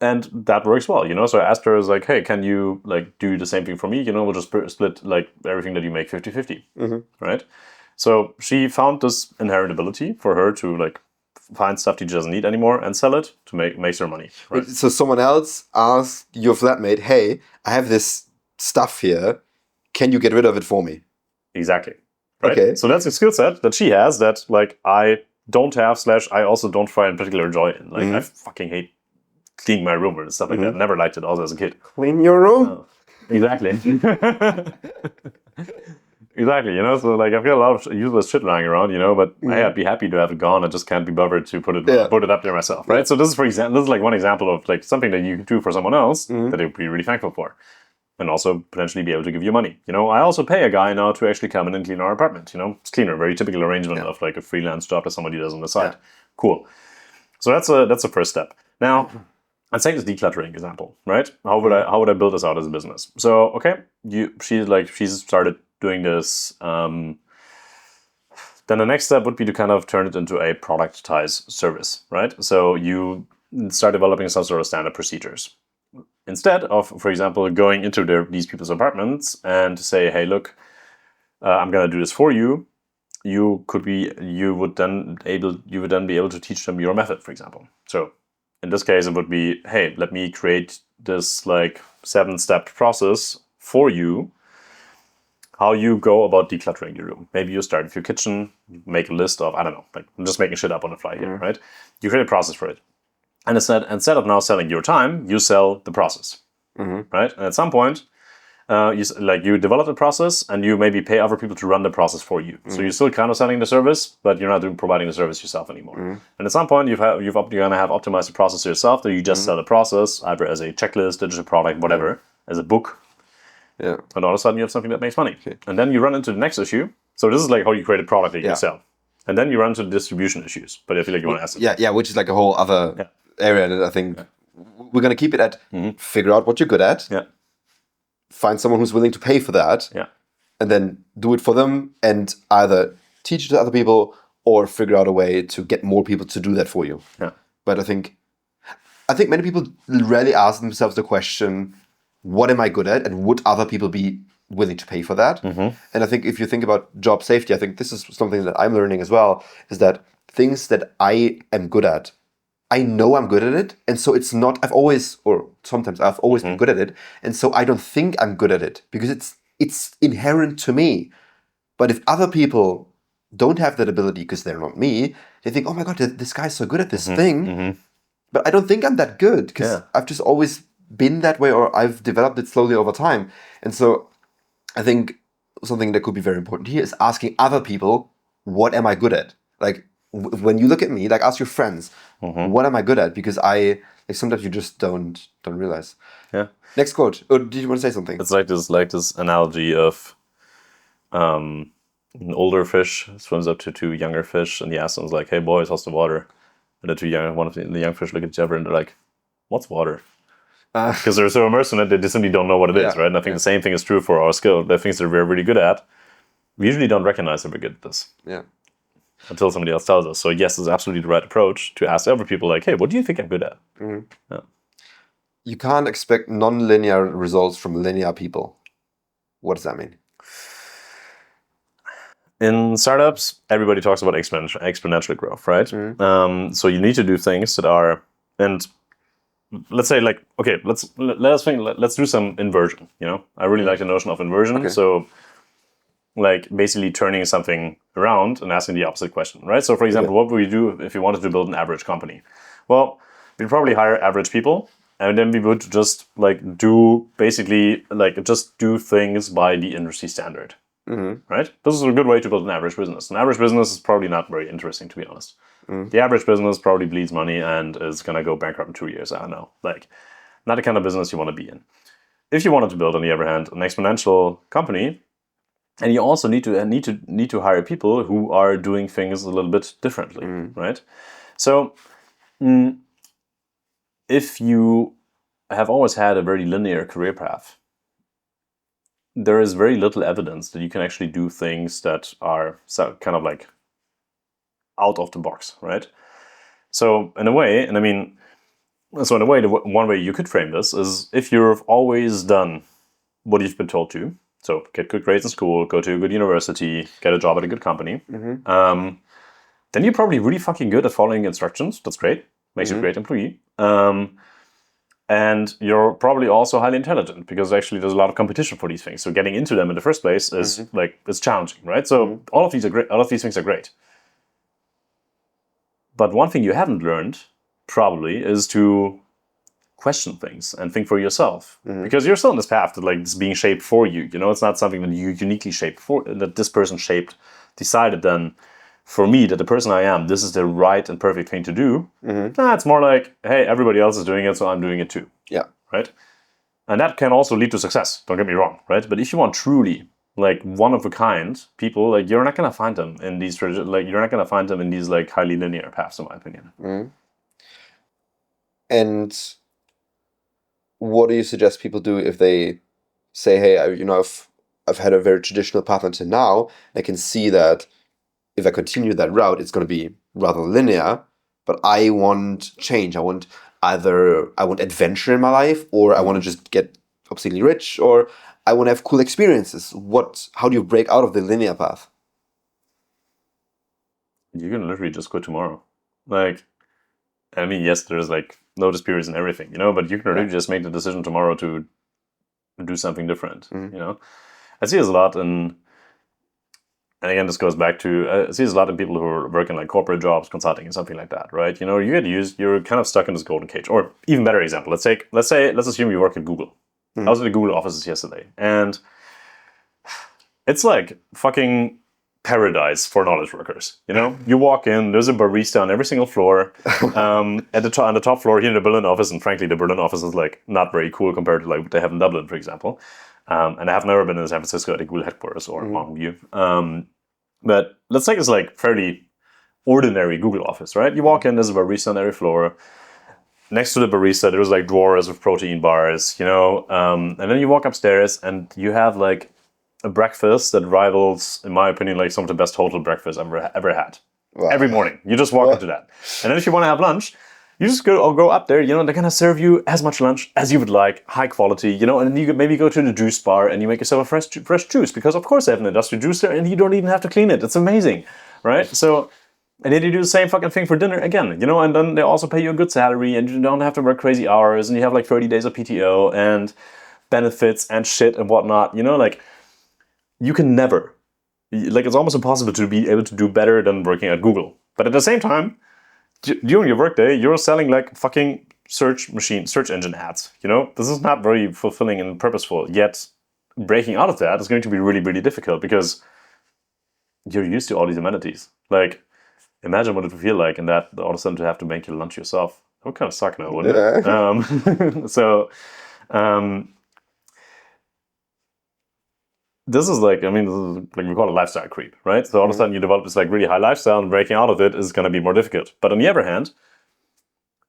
And that works well. So I asked her, I was like, hey, can you like do the same thing for me? We'll just split like everything that you make 50-50, right? So she found this inherent ability for her to like find stuff she doesn't need anymore and sell it to make her money. Right? So someone else asked your flatmate, "Hey, I have this stuff here. Can you get rid of it for me?" Exactly. Right. Okay. So that's a skill set that she has that like I don't have / I also don't find particular joy in. Like I fucking hate cleaning my room and stuff like that. Never liked it also as a kid. Clean your room? Oh, exactly. Exactly, so like I've got a lot of useless shit lying around, but hey, I'd be happy to have it gone. I just can't be bothered to put it up there myself, right? So this is like one example of like something that you can do for someone else that they'd be really thankful for, and also potentially be able to give you money. I also pay a guy now to actually come in and clean our apartment. It's cleaner, very typical arrangement of like a freelance job that somebody does on the side. Cool. So that's the first step. Now, let's take this decluttering example, right? How would I build this out as a business? So okay, she's started doing this. Then the next step would be to kind of turn it into a productized service, right? So you start developing some sort of standard procedures. Instead of, for example, going into these people's apartments and say, hey, look, I'm going to do this for you. You would then be able to teach them your method, for example. So in this case, it would be, hey, let me create this like 7-step process for you how you go about decluttering your room. Maybe you start with your kitchen, you make a list of, I don't know, like I'm just making shit up on the fly here, right? You create a process for it. And instead of now selling your time, you sell the process, right? And at some point, you develop the process and you maybe pay other people to run the process for you. So you're still kind of selling the service, but you're not providing the service yourself anymore. And at some point, you're going to have optimized the process yourself, that you just sell the process either as a checklist, digital product, whatever, as a book. Yeah. And all of a sudden you have something that makes money. Okay. And then you run into the next issue. So this is like how you create a product that you sell. And then you run into the distribution issues. But I feel like you want to ask it. Yeah, which is like a whole other area that I think we're going to keep it at. Figure out what you're good at. Yeah. Find someone who's willing to pay for that. Yeah. And then do it for them and either teach it to other people or figure out a way to get more people to do that for you. Yeah. But I think many people rarely ask themselves the question, what am I good at, and would other people be willing to pay for that? And I think if you think about job safety, I think this is something that I'm learning as well, is that things that I am good at, I know I'm good at it, and so it's not, I've always been good at it, and so I don't think I'm good at it, because it's inherent to me. But if other people don't have that ability because they're not me, they think, oh my God, this guy's so good at this thing, but I don't think I'm that good, because I've just always been that way, or I've developed it slowly over time. And so I think something that could be very important here is asking other people, what am I good at? Like when you look at me, like ask your friends, what am I good at? Because sometimes you just don't realize. Yeah. Next quote. Or did you want to say something? It's like this analogy of an older fish swims up to two younger fish and he asks them, like, hey boys, how's the water? And one of the young fish look at each other and they're like, what's water? Because they're so immersed in it, they simply don't know what it is, right? And I think the same thing is true for our skill. The things that we're really good at, we usually don't recognize that we're good at this. Yeah. Until somebody else tells us. So yes, it's absolutely the right approach to ask other people, like, hey, what do you think I'm good at? Yeah. You can't expect non-linear results from linear people. What does that mean? In startups, everybody talks about exponential growth, right? So you need to do things that are, and let's say, like, okay, let's do some inversion. I really like the notion of inversion. Okay. So, like, basically turning something around and asking the opposite question, right? So, for example, what would we do if we wanted to build an average company? Well, we'd probably hire average people, and then we would just do things by the industry standard, right? This is a good way to build an average business. An average business is probably not very interesting, to be honest. The average business probably bleeds money and is going to go bankrupt in 2 years. I don't know. Like, not the kind of business you want to be in. If you wanted to build, on the other hand, an exponential company, and you also need to hire people who are doing things a little bit differently, right? So, if you have always had a very linear career path, there is very little evidence that you can actually do things that are kind of like out of the box, right? So in a way, one way you could frame this is if you've always done what you've been told to, so get good grades in school, go to a good university, get a job at a good company, then you're probably really fucking good at following instructions. That's great. Makes you a great employee. And you're probably also highly intelligent because actually there's a lot of competition for these things. So getting into them in the first place is it's challenging, right? So all of these are great. All of these things are great. But one thing you haven't learned probably is to question things and think for yourself, because you're still on this path that it's being shaped for you. It's not something that you uniquely shaped for, that this person decided then for me that the person I am, this is the right and perfect thing to do. It's more like, hey, everybody else is doing it, so I'm doing it too. Yeah. Right? And that can also lead to success, don't get me wrong, right? But if you want truly one of a kind people, you're not gonna find them in these highly linear paths, in my opinion. And what do you suggest people do if they say, hey, I've had a very traditional path until now, I can see that if I continue that route, it's going to be rather linear, but I want change. I want adventure in my life, or I want to just get obscenely rich, or I want to have cool experiences. How do you break out of the linear path? You can literally just quit tomorrow. Yes, there's notice periods and everything, but you can literally just make the decision tomorrow to do something different, I see this a lot in, and again, this goes back to, I see this a lot in people who are working like corporate jobs, consulting and something like that, right? You know, you're kind of stuck in this golden cage. Or even better example, let's assume you work at Google. I was at the Google offices yesterday, and it's like fucking paradise for knowledge workers. You know, you walk in, there's a barista on every single floor. On the top floor here in the Berlin office, and frankly, the Berlin office is like not very cool compared to like what they have in Dublin, for example. And I have never been in San Francisco at the Google headquarters or Mountain View. But let's take this like fairly ordinary Google office, right? You walk in, there's a barista on every floor. Next to the barista, there's like drawers of protein bars, you know. And then you walk upstairs and you have like a breakfast that rivals, in my opinion, like some of the best hotel breakfasts I've ever had. Wow. Every morning, you just walk into that. And then if you want to have lunch, you just go up there, you know, they're going to serve you as much lunch as you would like, high quality, you know, and then you could maybe go to the juice bar and you make yourself a fresh juice, because of course they have an industrial juicer and you don't even have to clean it. It's amazing, right? So, and then you do the same fucking thing for dinner again, you know, and then they also pay you a good salary and you don't have to work crazy hours and you have like 30 days of PTO and benefits and shit and whatnot, you know, like you can never, like it's almost impossible to be able to do better than working at Google. But at the same time, during your workday, you're selling like fucking search engine ads. You know, this is not very fulfilling and purposeful. Yet, breaking out of that is going to be really, really difficult because you're used to all these amenities. Like, imagine what it would feel like, and that all of a sudden to have to make your lunch yourself. That would kind of suck now, wouldn't it? This is like, I mean, this is like we call it lifestyle creep, right? So all of a sudden you develop this like really high lifestyle, and breaking out of it is going to be more difficult. But on the other hand,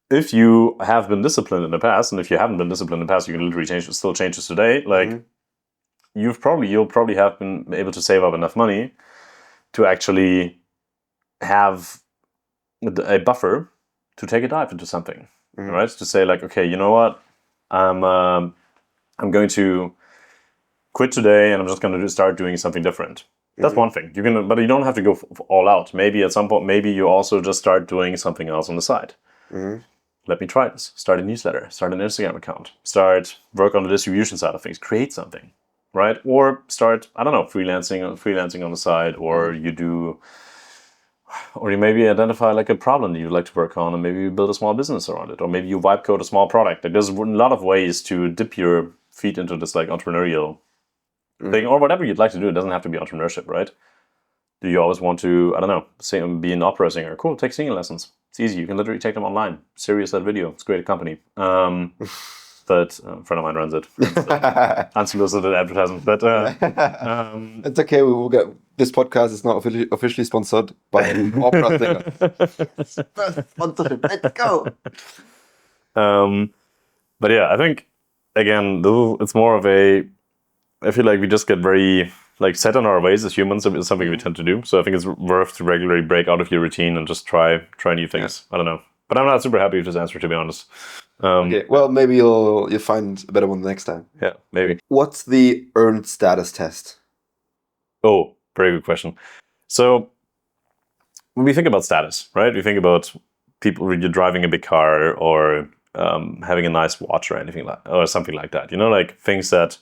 if you have been disciplined in the past, and if you haven't been disciplined in the past, you can literally still change this today. Like you'll probably have been able to save up enough money to actually have a buffer to take a dive into something, right? To say like, okay, you know what, I'm going to quit today, and I'm just going to start doing something different. That's one thing. But you don't have to go all out. Maybe at some point, maybe you also just start doing something else on the side. Let me try this. Start a newsletter. Start an Instagram account. Start work on the distribution side of things. Create something, right? Or start, I don't know, freelancing on the side, or you maybe identify like a problem that you'd like to work on, and maybe you build a small business around it, or maybe you vibe code a small product. Like, there's a lot of ways to dip your feet into this like entrepreneurial thing, or whatever you'd like to do. It doesn't have to be entrepreneurship, right? Do you always want to, I don't know, be an opera singer? Cool, take singing lessons. It's easy. You can literally take them online. Sirius.video. It's a great company. But a friend of mine runs it. Unsolicited advertisement. But it's okay. We will get, this podcast is not officially sponsored by an opera singer. Sponsorship. Let's go. But yeah, I think again, it's more of I feel like we just get very like set in our ways as humans. It's something we tend to do. So I think it's worth to regularly break out of your routine and just try new things. Yeah. I don't know, but I'm not super happy with this answer, to be honest. Okay, well, maybe you'll find a better one next time. Yeah, maybe. What's the earned status test? Oh, very good question. So when we think about status, right? We think about people, you're driving a big car, or having a nice watch, or anything or something like that. You know, like things that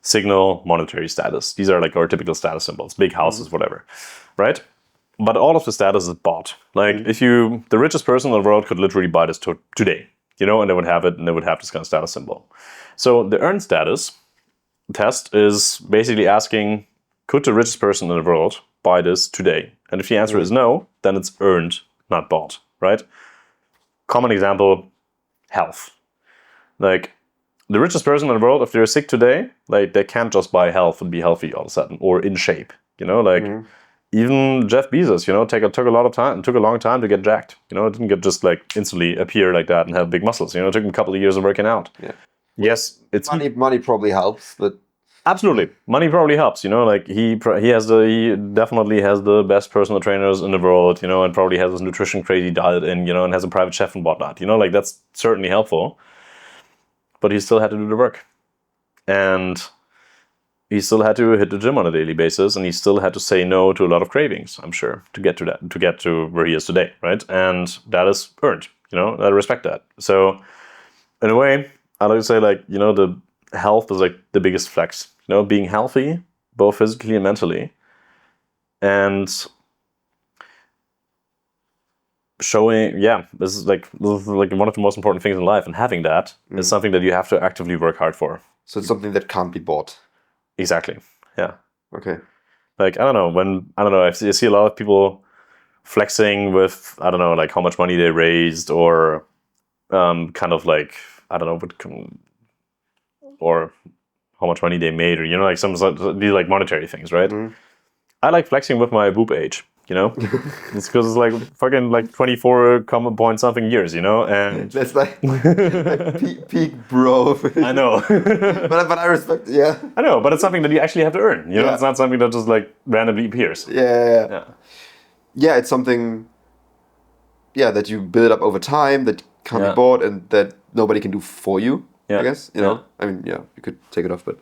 signal monetary status. These are like our typical status symbols, big houses, whatever, right? But all of the status is bought. Like if the richest person in the world could literally buy this today, you know, and they would have it, and they would have this kind of status symbol. So the earned status test is basically asking, could the richest person in the world buy this today? And if the answer is no, then it's earned, not bought, right? Common example, health. Like, the richest person in the world, if they're sick today, like they can't just buy health and be healthy all of a sudden, or in shape. You know, like even Jeff Bezos, you know, took a long time to get jacked. You know, it didn't get just like instantly appear like that and have big muscles. You know, it took him a couple of years of working out. Yeah. Yes, it's money probably helps, but absolutely, money probably helps. You know, like he definitely has the best personal trainers in the world. You know, and probably has his nutrition crazy diet in. You know, and has a private chef and whatnot. You know, like that's certainly helpful. But he still had to do the work, and he still had to hit the gym on a daily basis, and he still had to say no to a lot of cravings, I'm sure, to get to where he is today, right? And that is earned, you know, I respect that. So in a way, I like to say, like, you know, the health is like the biggest flex, you know, being healthy both physically and mentally. And showing, this is like one of the most important things in life. And having that is something that you have to actively work hard for. So it's something that can't be bought. Exactly. Yeah. Okay. Like, I don't know, I see a lot of people flexing with, I don't know, like how much money they raised or kind of like, I don't know, or how much money they made, or, you know, like some these like monetary things, right? I like flexing with my boob age, you know? It's because it's like fucking like 24 point something years, you know? And that's like peak bro. I know. but I respect, yeah. I know, but it's something that you actually have to earn, you know? It's not something that just like randomly appears. Yeah, it's something, that you build up over time, that can't be bought, and that nobody can do for you, I guess, you know? I mean, you could take it off, but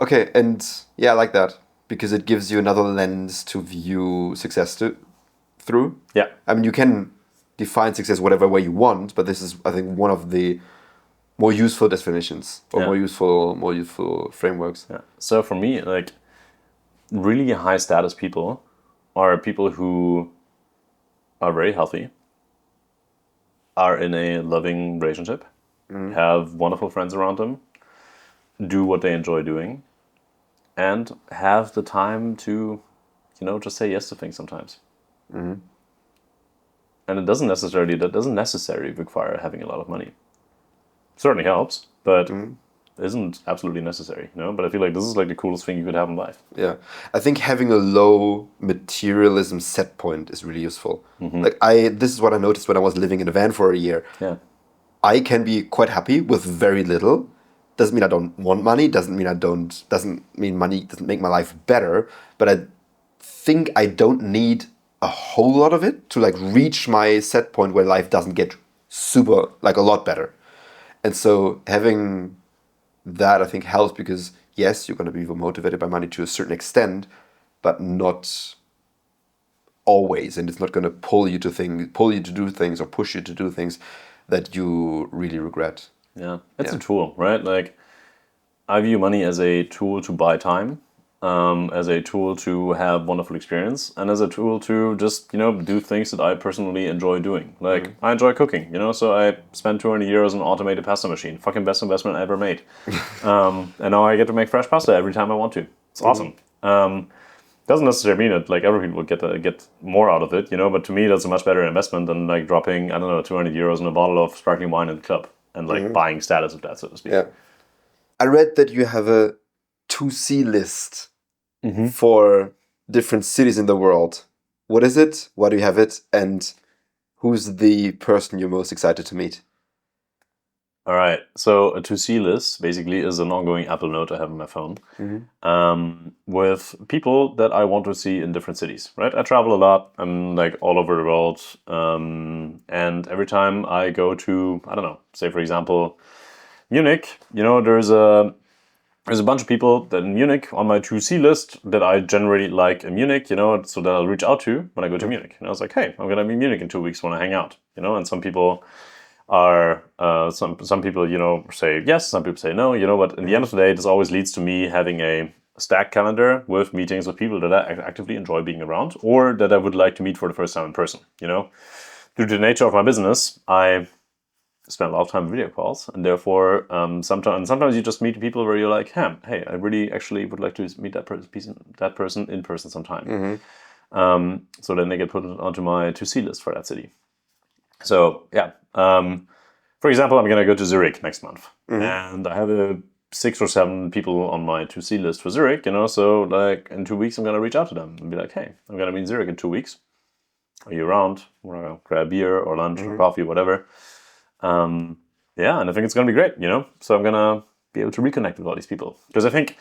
okay, and I like that, because it gives you another lens to view success through. Yeah. I mean, you can define success whatever way you want, but this is, I think, one of the more useful definitions, or more useful frameworks. Yeah. So for me, like, really high status people are people who are very healthy, are in a loving relationship, have wonderful friends around them, do what they enjoy doing, and have the time to, you know, just say yes to things sometimes. And it doesn't necessarily require having a lot of money. Certainly helps, but isn't absolutely necessary, you know? But I feel like this is like the coolest thing you could have in life. Yeah. I think having a low materialism set point is really useful. Like this is what I noticed when I was living in a van for a year. Yeah. I can be quite happy with very little. Doesn't mean I don't want money, doesn't mean money doesn't make my life better, but I think I don't need a whole lot of it to like reach my set point where life doesn't get super, like a lot better. And so having that, I think, helps, because yes, you're going to be motivated by money to a certain extent, but not always, and it's not going to pull you to do things or push you to do things that you really regret. Yeah, it's a tool, right? Like, I view money as a tool to buy time, as a tool to have wonderful experience, and as a tool to just, you know, do things that I personally enjoy doing. Like, I enjoy cooking, you know, so I spent 200 euros on an automated pasta machine. Fucking best investment I ever made. And now I get to make fresh pasta every time I want to. It's awesome. Doesn't necessarily mean that like every people would get more out of it, you know, but to me that's a much better investment than like dropping, I don't know, 200 euros on a bottle of sparkling wine in the club and like buying status of that, so to speak. Yeah. I read that you have a 2C list for different cities in the world. What is it? Why do you have it? And who's the person you're most excited to meet? All right. So a 2C list basically is an ongoing Apple Note I have on my phone with people that I want to see in different cities, right? I travel a lot. I'm like all over the world. And every time I go to, I don't know, say for example, Munich, you know, there's a bunch of people that in Munich on my 2C list that I generally like in Munich, you know, so that I'll reach out to when I go to Munich. And I was like, hey, I'm going to be in Munich in 2 weeks when I hang out, you know, and some people are, some people, you know, say yes, some people say no, you know, but in the end of the day, this always leads to me having a stacked calendar with meetings with people that I actively enjoy being around or that I would like to meet for the first time in person, you know. Due to the nature of my business, I spend a lot of time in video calls, and therefore sometimes you just meet people where you're like, hey, I really actually would like to meet that person in person sometime. So then they get put onto my 2C list for that city. So yeah, for example, I'm gonna go to Zurich next month, and I have 6 or 7 people on my 2C list for Zurich, you know, so like in 2 weeks I'm gonna reach out to them and be like, hey, I'm gonna be in Zurich in 2 weeks. Are you around? We're gonna grab a beer or lunch or coffee, whatever. Yeah, and I think it's gonna be great, you know, so I'm gonna be able to reconnect with all these people, because I think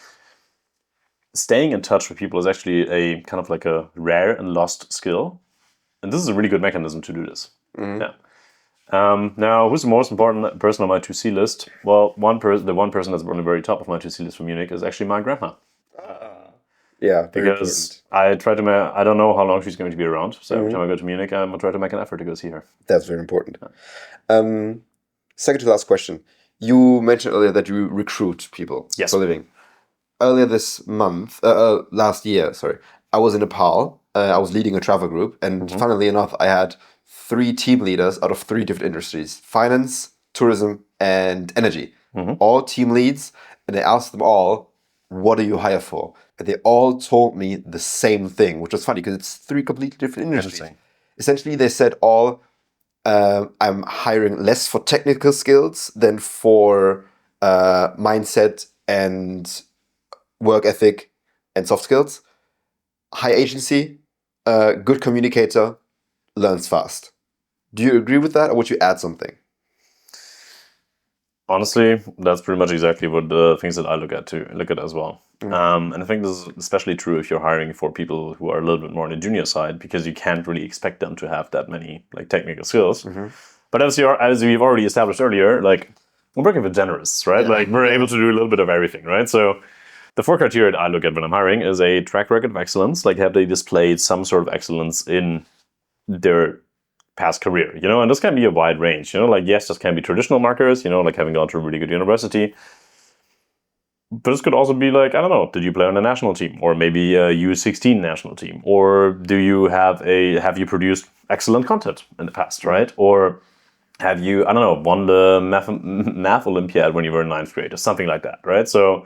staying in touch with people is actually a kind of like a rare and lost skill, and this is a really good mechanism to do this. Yeah. Now, who's the most important person on my 2C list? Well, the one person that's on the very top of my 2C list for Munich is actually my grandma. Yeah, because I try to. I don't know how long she's going to be around, so every time I go to Munich, I'm try to make an effort to go see her. That's very important. Second to last question. You mentioned earlier that you recruit people for a living. earlier this month, last year, sorry, I was in Nepal. I was leading a travel group, and funnily enough, I had 3 team leaders out of 3 different industries: finance, tourism, and energy. All team leads, and I asked them all, "What do you hire for?" And they all told me the same thing, which was funny because it's 3 completely different industries. Essentially, they said all, I'm hiring less for technical skills than for mindset and work ethic and soft skills. High agency, good communicator, learns fast. Do you agree with that, or would you add something? Honestly, that's pretty much exactly what the things that I look at as well. And I think this is especially true if you're hiring for people who are a little bit more on the junior side, because you can't really expect them to have that many like technical skills. But as we've already established earlier, like we're working with generalists, right? Like we're able to do a little bit of everything, right? So the 4 criteria that I look at when I'm hiring is a track record of excellence. Like, have they displayed some sort of excellence in their past career, and this can be a wide range, like, yes, this can be traditional markers, like having gone to a really good university, but this could also be like, I don't know, did you play on a national team, or maybe a U16 national team, or have you produced excellent content in the past, right? Or have you, I don't know, won the math Olympiad when you were in 9th grade or something like that, right? So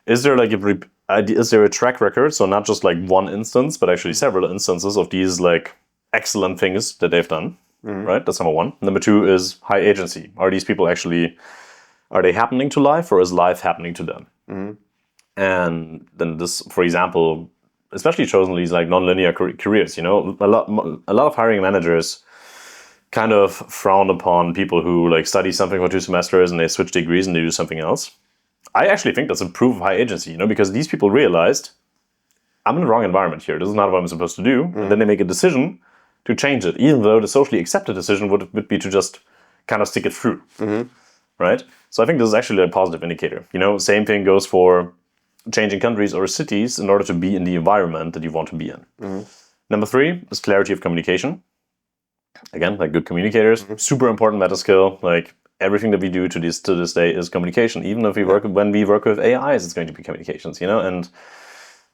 is there a track record, so not just like one instance, but actually several instances of these like excellent things that they've done, right? That's number 1. Number 2 is high agency. Are these people are they happening to life, or is life happening to them? And then this, for example, especially chosen these like non-linear careers, a lot of hiring managers kind of frown upon people who like study something for 2 semesters and they switch degrees and they do something else. I actually think that's a proof of high agency, because these people realized, I'm in the wrong environment here. This is not what I'm supposed to do. And then they make a decision to change it, even though the socially accepted decision would be to just kind of stick it through, right? So I think this is actually a positive indicator. Same thing goes for changing countries or cities in order to be in the environment that you want to be in. Number 3 is clarity of communication. Again, like good communicators, super important meta skill. Like everything that we do to this day is communication. Even if when we work with AIs, it's going to be communications, and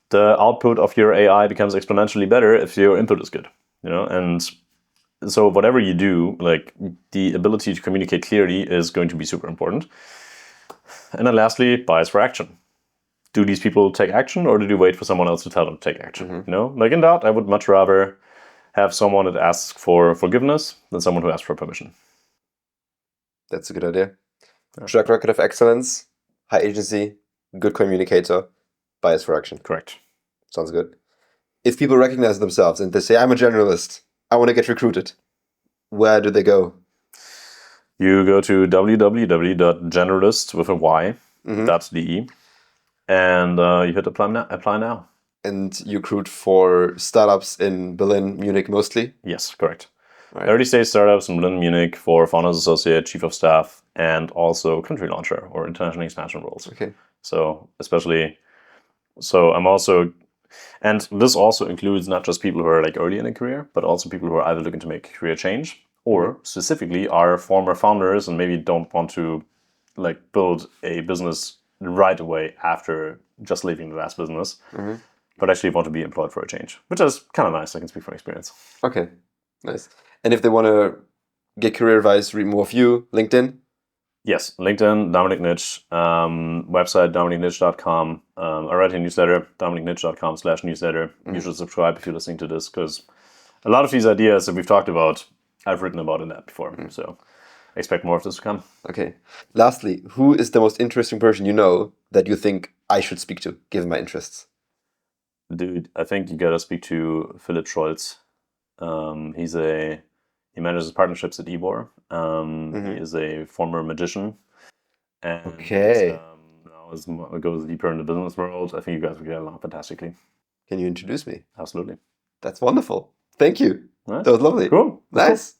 the output of your AI becomes exponentially better if your input is good, and so whatever you do, like the ability to communicate clearly is going to be super important. And then lastly, bias for action. Do these people take action, or do they wait for someone else to tell them to take action? Like in that, I would much rather have someone that asks for forgiveness than someone who asks for permission. That's a good idea. Track record of excellence, high agency, good communicator, bias for action. Correct. Sounds good. If people recognize themselves and they say, I'm a generalist, I want to get recruited, where do they go? You go to www.generalist.de and you hit apply now. And you recruit for startups in Berlin, Munich mostly? Yes, correct. Right. Early stage startups in Berlin, Munich for founders associate, chief of staff, and also country launcher or international expansion roles. Okay. So I'm also, and this also includes not just people who are like early in a career, but also people who are either looking to make a career change or specifically are former founders and maybe don't want to like build a business right away after just leaving the last business, but actually want to be employed for a change, which is kind of nice. I can speak from experience. Okay, nice. And if they want to get career advice, read more of you, LinkedIn? Yes, LinkedIn, Dominik Nitsch, website, dominiknitsch.com. I write a newsletter, dominiknitsch.com/newsletter. You should subscribe if you're listening to this, because a lot of these ideas that we've talked about, I've written about in that before. So I expect more of this to come. Okay. Lastly, who is the most interesting person you know that you think I should speak to, given my interests? Dude, I think you gotta speak to Philipp Scholz. He manages partnerships at Ebor. He is a former magician. And now goes deeper in the business world. I think you guys will get along fantastically. Can you introduce me? Absolutely. That's wonderful. Thank you. Nice. That was lovely. Cool. Nice.